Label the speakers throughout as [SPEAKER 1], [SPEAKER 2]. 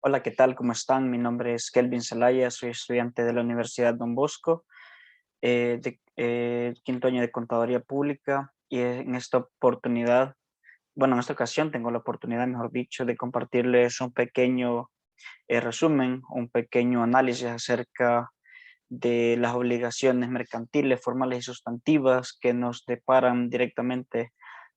[SPEAKER 1] Hola, ¿qué tal? ¿Cómo están? Mi nombre es Kelvin Zelaya, soy estudiante de la Universidad Don Bosco, quinto año de Contaduría Pública y en esta oportunidad, bueno, en esta ocasión tengo la oportunidad, mejor dicho, de compartirles un pequeño resumen, un pequeño análisis acerca de las obligaciones mercantiles, formales y sustantivas que nos deparan directamente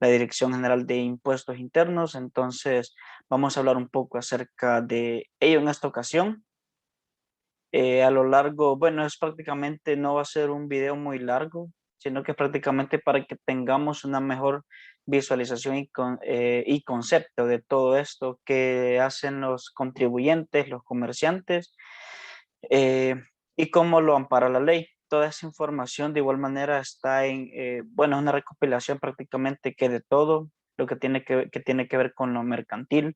[SPEAKER 1] la Dirección General de Impuestos Internos. Entonces, vamos a hablar un poco acerca de ello en esta ocasión. A lo largo, bueno, es prácticamente, no va a ser un video muy largo, sino que prácticamente para que tengamos una mejor visualización y concepto de todo esto que hacen los contribuyentes, los comerciantes, eh, y cómo lo ampara la ley. Toda esa información de igual manera está bueno, es una recopilación prácticamente que de todo lo que tiene que ver con lo mercantil,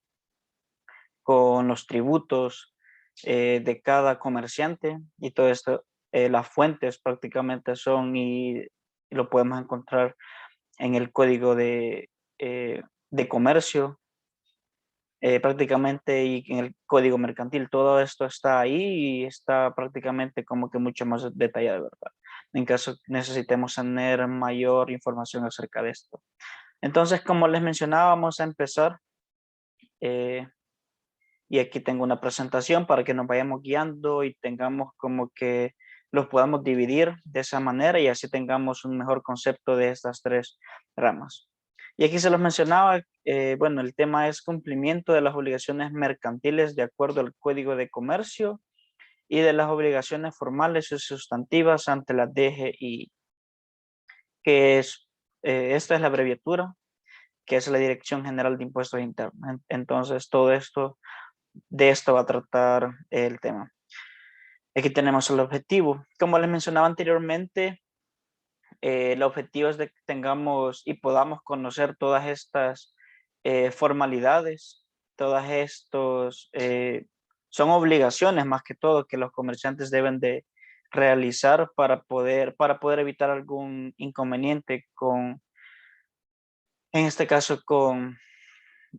[SPEAKER 1] con los tributos de cada comerciante y todo esto. Las fuentes prácticamente son y lo podemos encontrar en el código de comercio, prácticamente, y en el código mercantil. Todo esto está ahí y está prácticamente como que mucho más detallado, ¿verdad? En caso necesitemos tener mayor información acerca de esto. Entonces, como les mencionaba, vamos a empezar. eh, y aquí tengo una presentación para que nos vayamos guiando y tengamos como que los podamos dividir de esa manera y así tengamos un mejor concepto de estas tres ramas. Y aquí se los mencionaba, bueno, el tema es cumplimiento de las obligaciones mercantiles de acuerdo al Código de Comercio y de las obligaciones formales y sustantivas ante la DGI, que es, esta es la abreviatura, que es la Dirección General de Impuestos Internos. Entonces, todo esto, de esto va a tratar el tema. Aquí tenemos el objetivo. Como les mencionaba anteriormente, el objetivo es de que tengamos y podamos conocer todas estas formalidades, todas estos son obligaciones más que todo que los comerciantes deben de realizar para poder evitar algún inconveniente en este caso,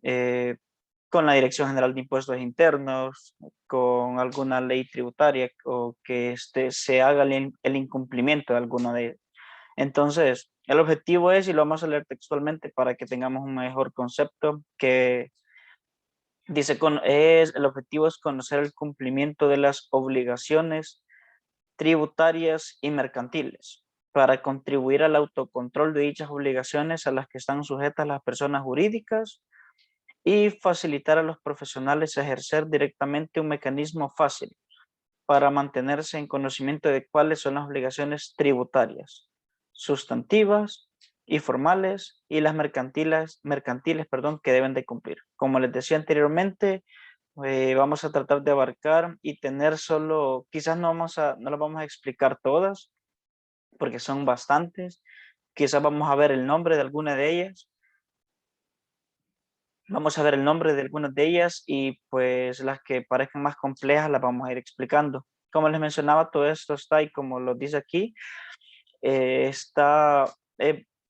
[SPEAKER 1] eh, con la Dirección General de Impuestos Internos, con alguna ley tributaria o que se haga el incumplimiento de alguno de ellos. Entonces, el objetivo es, y lo vamos a leer textualmente para que tengamos un mejor concepto, que dice, el objetivo es conocer el cumplimiento de las obligaciones tributarias y mercantiles para contribuir al autocontrol de dichas obligaciones a las que están sujetas las personas jurídicas y facilitar a los profesionales ejercer directamente un mecanismo fácil para mantenerse en conocimiento de cuáles son las obligaciones tributarias, sustantivas y formales y las mercantiles, perdón, que deben de cumplir. Como les decía anteriormente, vamos a tratar de abarcar y tener solo, quizás no las vamos a explicar todas porque son bastantes, quizás vamos a ver el nombre de alguna de ellas. Vamos a ver el nombre de algunas de ellas y pues las que parezcan más complejas las vamos a ir explicando. Como les mencionaba, todo esto está ahí, como lo dice aquí, está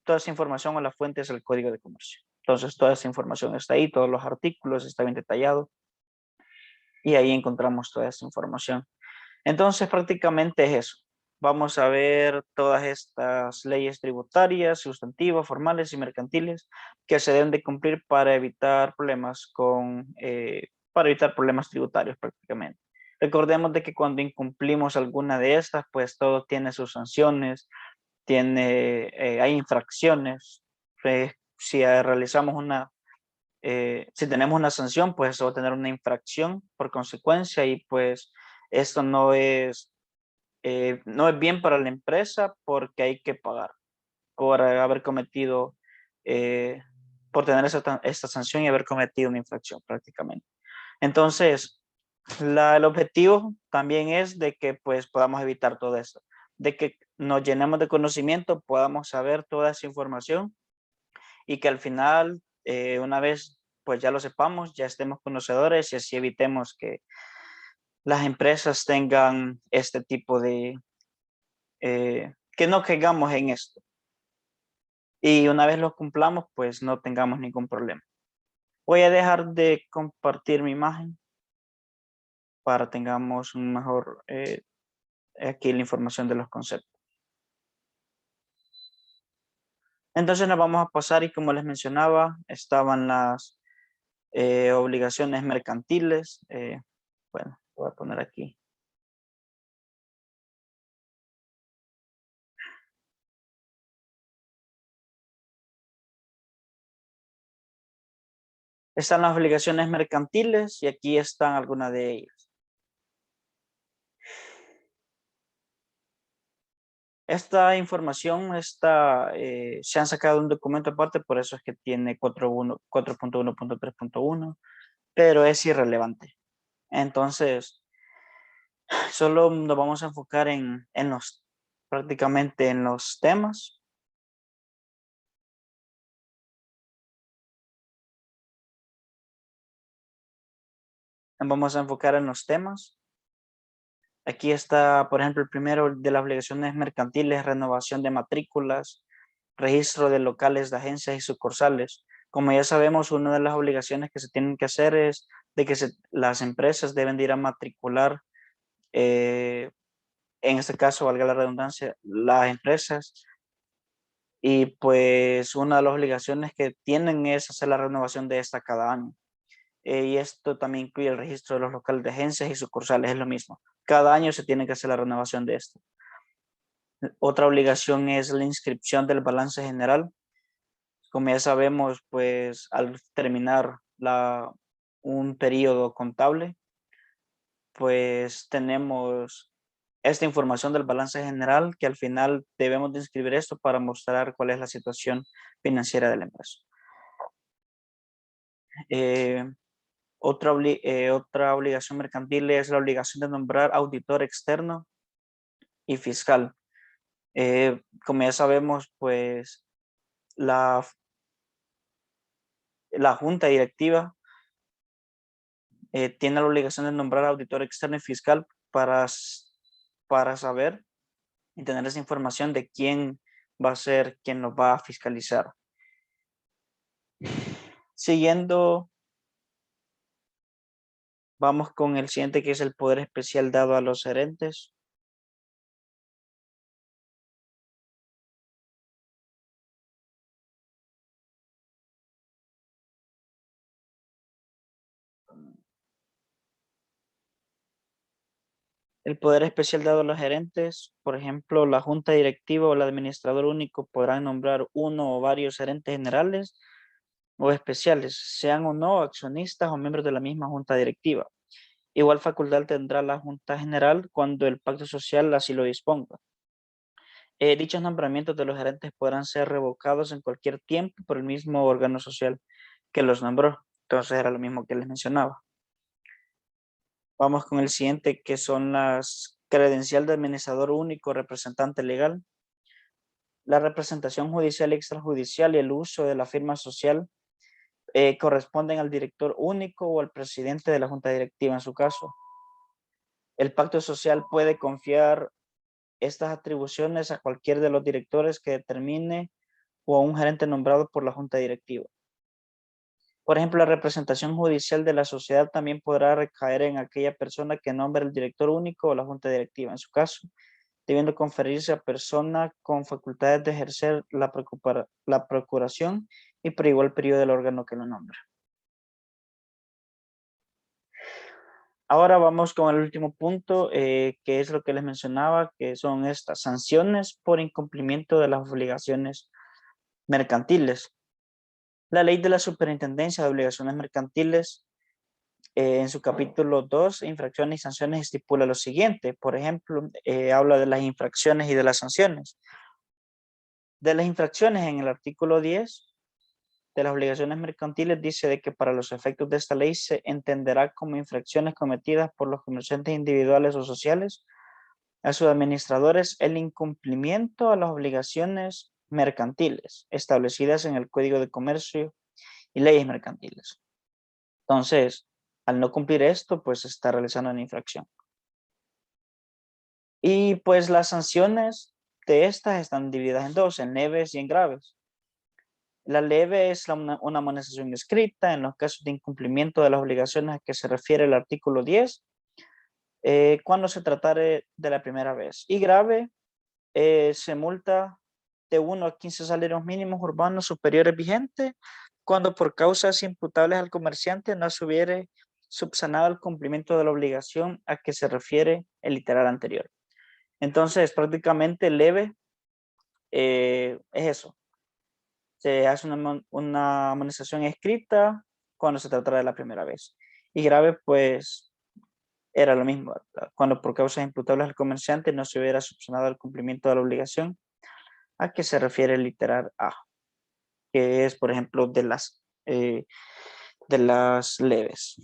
[SPEAKER 1] toda esa información o la fuente es el Código de Comercio. Entonces, toda esa información está ahí, todos los artículos está bien detallado y ahí encontramos toda esa información. Entonces, prácticamente es eso. Vamos a ver todas estas leyes tributarias, sustantivas, formales y mercantiles que se deben de cumplir para evitar para evitar problemas tributarios prácticamente. Recordemos de que cuando incumplimos alguna de estas, pues todo tiene sus sanciones, hay infracciones. Si realizamos si tenemos una sanción, pues eso va a tener una infracción por consecuencia y pues esto no es bien para la empresa porque hay que pagar por haber cometido, eh, por tener esta sanción y haber cometido una infracción prácticamente. Entonces, el objetivo también es de que pues podamos evitar todo eso, de que nos llenemos de conocimiento, podamos saber toda esa información y que al final, una vez pues ya lo sepamos, ya estemos conocedores y así evitemos que las empresas tengan este tipo que no caigamos en esto. Y una vez lo cumplamos, pues no tengamos ningún problema. Voy a dejar de compartir mi imagen para tengamos un mejor, aquí la información de los conceptos. Entonces nos vamos a pasar y como les mencionaba, estaban las obligaciones mercantiles. Bueno, voy a poner aquí. Están las obligaciones mercantiles y aquí están algunas de ellas. Esta información se han sacado de un documento aparte, por eso es que tiene 4.1.3.1, pero es irrelevante. Entonces, solo nos vamos a enfocar prácticamente en los temas. Vamos a enfocar en los temas. Aquí está, por ejemplo, el primero de las obligaciones mercantiles, renovación de matrículas, registro de locales de agencias y sucursales. Como ya sabemos, una de las obligaciones que se tienen que hacer es de que las empresas deben de ir a matricular, en este caso, valga la redundancia, las empresas. Y pues una de las obligaciones que tienen es hacer la renovación de esta cada año. Y esto también incluye el registro de los locales de agencias y sucursales, es lo mismo. Cada año se tiene que hacer la renovación de esto. Otra obligación es la inscripción del balance general. Como ya sabemos, pues al terminar un periodo contable, pues tenemos esta información del balance general que al final debemos de inscribir esto para mostrar cuál es la situación financiera de la empresa. Otra obligación mercantil es la obligación de nombrar auditor externo y fiscal. Como ya sabemos, pues la, la junta directiva tiene la obligación de nombrar auditor externo y fiscal para saber y tener esa información de quién va a ser quien nos va a fiscalizar. Siguiendo, vamos con el siguiente, que es el poder especial dado a los gerentes. El poder especial dado a los gerentes, por ejemplo, la junta directiva o el administrador único podrán nombrar uno o varios gerentes generales o especiales, sean o no accionistas o miembros de la misma junta directiva. Igual facultad tendrá la junta general cuando el pacto social así lo disponga. Dichos nombramientos de los gerentes podrán ser revocados en cualquier tiempo por el mismo órgano social que los nombró. Entonces era lo mismo que les mencionaba. Vamos con el siguiente, que son las credencial de administrador único, representante legal. La representación judicial y extrajudicial y el uso de la firma social corresponden al director único o al presidente de la junta directiva en su caso. El pacto social puede confiar estas atribuciones a cualquier de los directores que determine o a un gerente nombrado por la junta directiva. Por ejemplo, la representación judicial de la sociedad también podrá recaer en aquella persona que nombre el director único o la junta directiva. En su caso, debiendo conferirse a persona con facultades de ejercer la procuración y por igual periodo del órgano que lo nombra. Ahora vamos con el último punto, que es lo que les mencionaba, que son estas sanciones por incumplimiento de las obligaciones mercantiles. La ley de la superintendencia de obligaciones mercantiles, en su capítulo 2, infracciones y sanciones, estipula lo siguiente. Por ejemplo, habla de las infracciones y de las sanciones. De las infracciones, en el artículo 10 de las obligaciones mercantiles, dice de que para los efectos de esta ley se entenderá como infracciones cometidas por los comerciantes individuales o sociales a sus administradores el incumplimiento a las obligaciones mercantiles establecidas en el Código de Comercio y leyes mercantiles. Entonces, al no cumplir esto, pues se está realizando una infracción. Y pues las sanciones de estas están divididas en dos, en leves y en graves. La leve es una amonestación escrita en los casos de incumplimiento de las obligaciones a que se refiere el artículo 10. cuando se tratare de la primera vez. Y grave, se multa de 1 a 15 salarios mínimos urbanos superiores vigentes cuando por causas imputables al comerciante no se hubiere subsanado el cumplimiento de la obligación a que se refiere el literal anterior. Entonces, prácticamente leve es eso. Se hace una amonestación escrita cuando se trata de la primera vez. Y grave, pues, era lo mismo, ¿verdad? Cuando por causas imputables al comerciante no se hubiera subsanado el cumplimiento de la obligación a que se refiere el literal A, que es, por ejemplo, de las leves.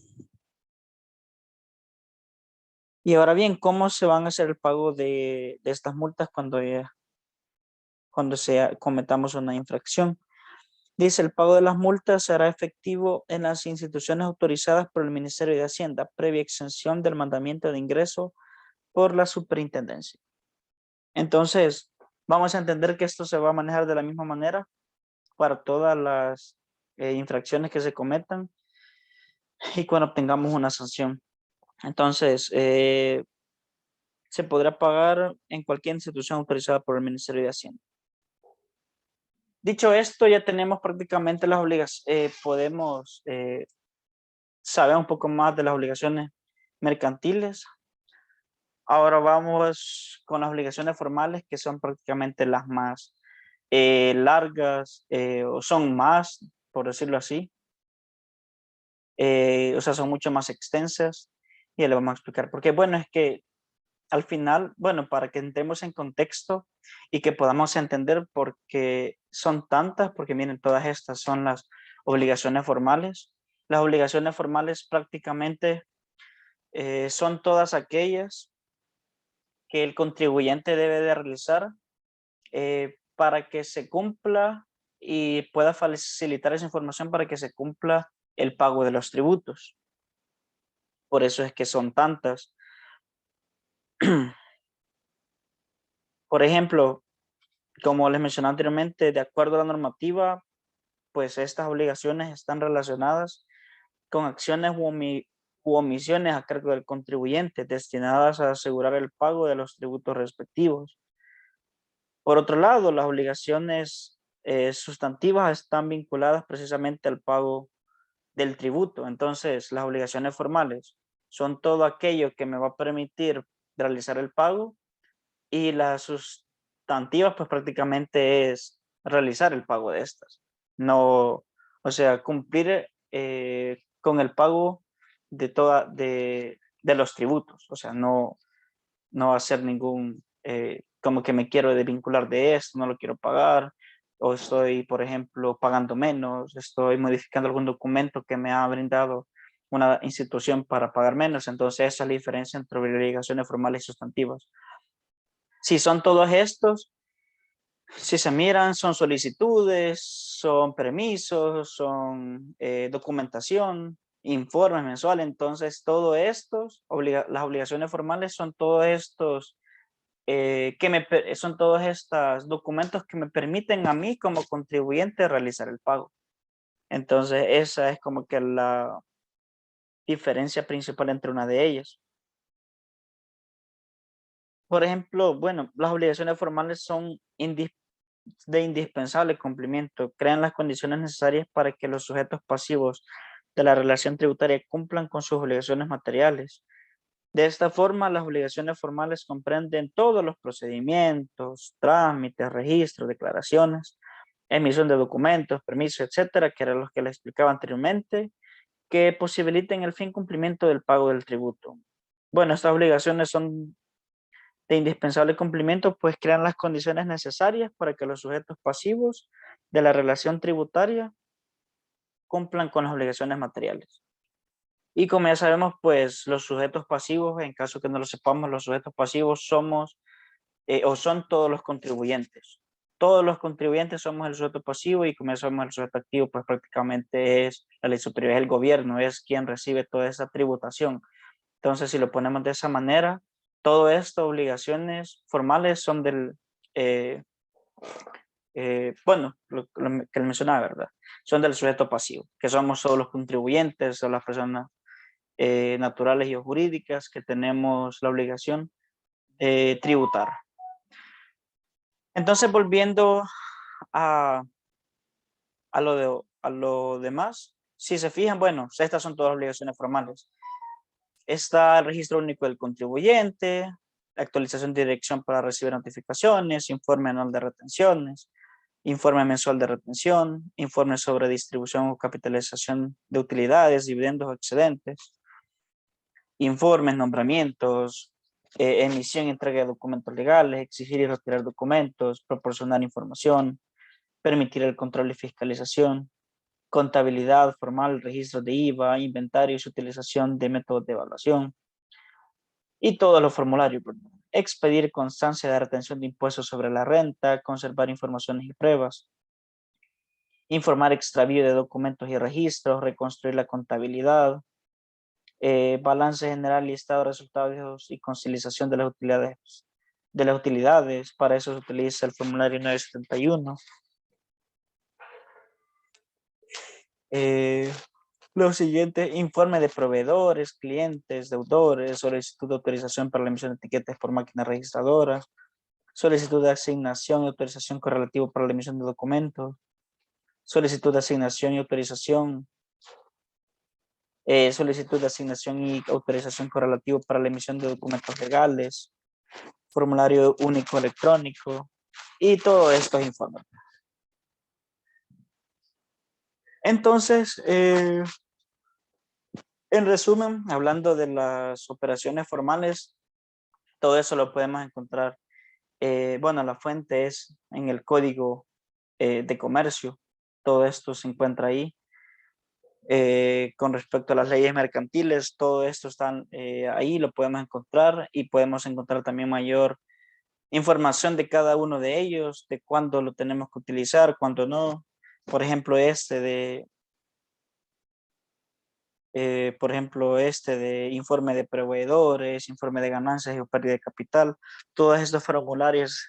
[SPEAKER 1] Y ahora bien, ¿cómo se van a hacer el pago de estas multas cuando cometamos una infracción? Dice, el pago de las multas será efectivo en las instituciones autorizadas por el Ministerio de Hacienda, previa exención del mandamiento de ingreso por la superintendencia. Entonces, vamos a entender que esto se va a manejar de la misma manera para todas las infracciones que se cometan y cuando obtengamos una sanción. Entonces, se podrá pagar en cualquier institución autorizada por el Ministerio de Hacienda. Dicho esto, ya tenemos prácticamente las obligaciones, podemos saber un poco más de las obligaciones mercantiles. Ahora vamos con las obligaciones formales, que son prácticamente las más largas, o son más, por decirlo así. O sea, son mucho más extensas. Y ya le vamos a explicar por qué. Bueno, es que al final, bueno, para que entremos en contexto y que podamos entender por qué son tantas, porque miren, todas estas son las obligaciones formales. Las obligaciones formales prácticamente son todas aquellas que el contribuyente debe de realizar para que se cumpla y pueda facilitar esa información para que se cumpla el pago de los tributos. Por eso es que son tantas. Por ejemplo, como les mencioné anteriormente, de acuerdo a la normativa, pues estas obligaciones están relacionadas con acciones u omisiones a cargo del contribuyente destinadas a asegurar el pago de los tributos respectivos. Por otro lado, las obligaciones sustantivas están vinculadas precisamente al pago del tributo. Entonces, las obligaciones formales son todo aquello que me va a permitir realizar el pago y las sustantivas, pues prácticamente es realizar el pago de estas. No, o sea, cumplir con el pago de los tributos. O sea, no hacer ningún, como que me quiero desvincular de esto, no lo quiero pagar, o estoy, por ejemplo, pagando menos, estoy modificando algún documento que me ha brindado una institución para pagar menos. Entonces, esa es la diferencia entre obligaciones formales y sustantivas. Si son todos estos, si se miran, son solicitudes, son permisos, son documentación, informes mensuales. Entonces, todo estos, las obligaciones formales son todos estos, son todos estos documentos que me permiten a mí como contribuyente realizar el pago. Entonces, esa es como que la diferencia principal entre una de ellas. Por ejemplo, bueno, las obligaciones formales son de indispensable cumplimiento, crean las condiciones necesarias para que los sujetos pasivos de la relación tributaria cumplan con sus obligaciones materiales. De esta forma, las obligaciones formales comprenden todos los procedimientos, trámites, registros, declaraciones, emisión de documentos, permisos, etcétera, que eran los que les explicaba anteriormente, que posibiliten el fin cumplimiento del pago del tributo. Bueno, estas obligaciones son de indispensable cumplimiento, pues crean las condiciones necesarias para que los sujetos pasivos de la relación tributaria cumplan con las obligaciones materiales. Y como ya sabemos, pues los sujetos pasivos, en caso que no lo sepamos, los sujetos pasivos somos o son todos los contribuyentes. Todos los contribuyentes somos el sujeto pasivo y como ya sabemos, el sujeto activo, pues prácticamente es la ley superior, es el gobierno, es quien recibe toda esa tributación. Entonces, si lo ponemos de esa manera, todo esto, obligaciones formales son eh, bueno, lo que le mencionaba, ¿verdad? Son del sujeto pasivo, que somos todos los contribuyentes o las personas naturales y o jurídicas que tenemos la obligación de tributar. Entonces, volviendo a, a lo demás, si se fijan, bueno, estas son todas las obligaciones formales. Está el registro único del contribuyente, la actualización de dirección para recibir notificaciones, informe anual de retenciones, informe mensual de retención, informe sobre distribución o capitalización de utilidades, dividendos o excedentes, informes, nombramientos, emisión y entrega de documentos legales, exigir y retirar documentos, proporcionar información, permitir el control y fiscalización, contabilidad formal, registros de IVA, inventarios, utilización de métodos de evaluación y todos los formularios. Expedir constancia de retención de impuestos sobre la renta, conservar informaciones y pruebas, informar extravío de documentos y registros, reconstruir la contabilidad, balance general y estado de resultados y conciliación de las utilidades. Para eso se utiliza el formulario 971. Lo siguiente, informe de proveedores, clientes, deudores, solicitud de autorización para la emisión de etiquetas por máquinas registradoras, solicitud de asignación y autorización correlativo para la emisión de documentos, solicitud de asignación y autorización, solicitud de asignación y autorización correlativo para la emisión de documentos legales, formulario único electrónico y todo esto es informe. Entonces, en resumen, hablando de las operaciones formales, todo eso lo podemos encontrar. Bueno, la fuente es en el Código de Comercio. Todo esto se encuentra ahí. Con respecto a las leyes mercantiles, todo esto está ahí, lo podemos encontrar y podemos encontrar también mayor información de cada uno de ellos, de cuándo lo tenemos que utilizar, cuándo no. Por ejemplo, este de informe de proveedores, informe de ganancias y pérdida de capital, todos estos formularios,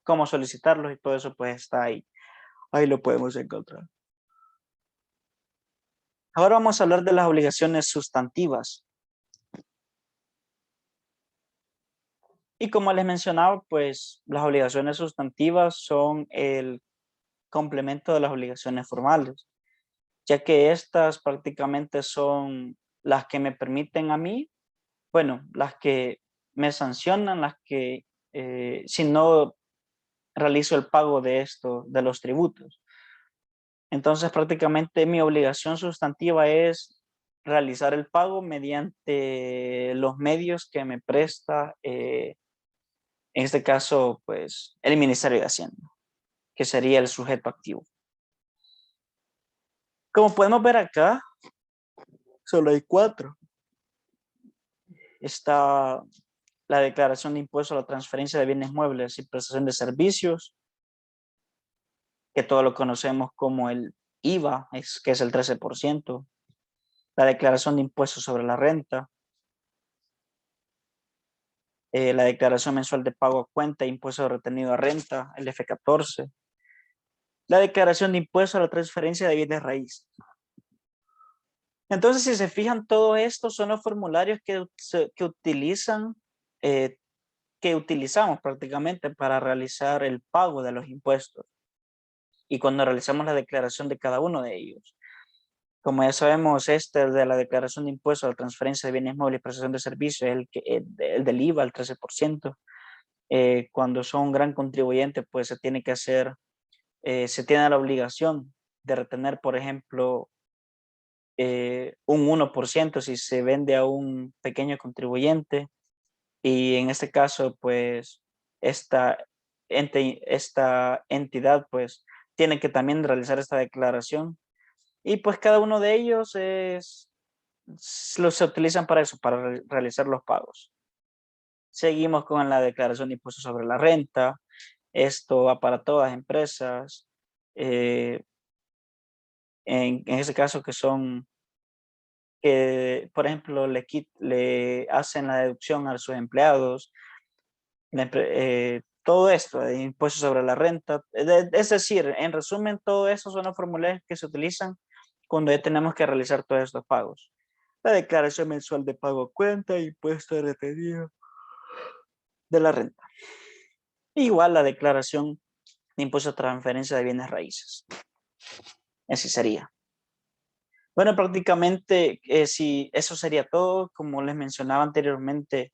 [SPEAKER 1] cómo solicitarlos y todo eso pues está ahí. Ahí lo podemos encontrar. Ahora vamos a hablar de las obligaciones sustantivas. Y como les mencionaba, pues las obligaciones sustantivas son el complemento de las obligaciones formales, ya que estas prácticamente son las que me permiten a mí, bueno, las que me sancionan, las que si no realizo el pago de esto, de los tributos. Entonces prácticamente mi obligación sustantiva es realizar el pago mediante los medios que me presta, en este caso, pues el Ministerio de Hacienda, que sería el sujeto activo. Como podemos ver acá, solo hay 4. Está la declaración de impuesto a la transferencia de bienes muebles y prestación de servicios, que todos lo conocemos como el IVA, que es el 13%. La declaración de impuestos sobre la renta, la declaración mensual de pago a cuenta, impuesto retenido a renta, el F14, la declaración de impuesto a la transferencia de bienes raíces. Entonces, si se fijan, todo esto son los formularios que utilizamos prácticamente para realizar el pago de los impuestos y cuando realizamos la declaración de cada uno de ellos. Como ya sabemos, de la declaración de impuestos a la transferencia de bienes móviles y prestación de servicios, el del IVA, el 13%. Cuando son un gran contribuyente, pues se tiene que hacer, se tiene la obligación de retener, por ejemplo, un 1% si se vende a un pequeño contribuyente. Y en este caso, pues, esta entidad, pues, tiene que también realizar esta declaración. Y pues cada uno de ellos se utilizan para eso, para realizar los pagos. Seguimos con la declaración de impuestos sobre la renta. Esto va para todas las empresas. En ese caso que son, por ejemplo, le hacen la deducción a sus empleados. Todo esto, de impuestos sobre la renta. Es decir, en resumen, todo eso son los formularios que se utilizan cuando ya tenemos que realizar todos estos pagos. la declaración mensual de pago a cuenta, impuesto retenido de la renta. Igual la declaración de impuesto a transferencia de bienes raíces. Así sería. Bueno, prácticamente, si eso sería todo, como les mencionaba anteriormente,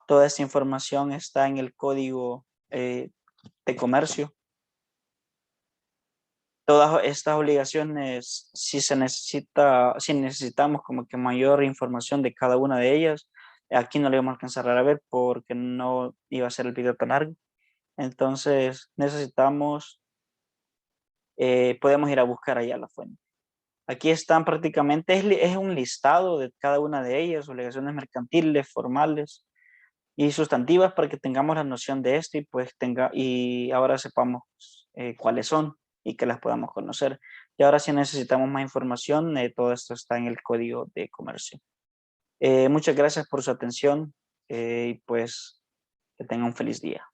[SPEAKER 1] toda esta información está en el Código de Comercio. Todas estas obligaciones, si necesitamos como que mayor información de cada una de ellas, aquí no le vamos a alcanzar a ver porque no iba a ser el video tan largo. Entonces necesitamos, podemos ir a buscar allá la fuente. Aquí están prácticamente, es un listado de cada una de ellas, obligaciones mercantiles, formales y sustantivas, para que tengamos la noción de esto y ahora sepamos cuáles son y que las podamos conocer. Y ahora si necesitamos más información, todo esto está en el Código de Comercio. Muchas gracias por su atención y pues que tengan un feliz día.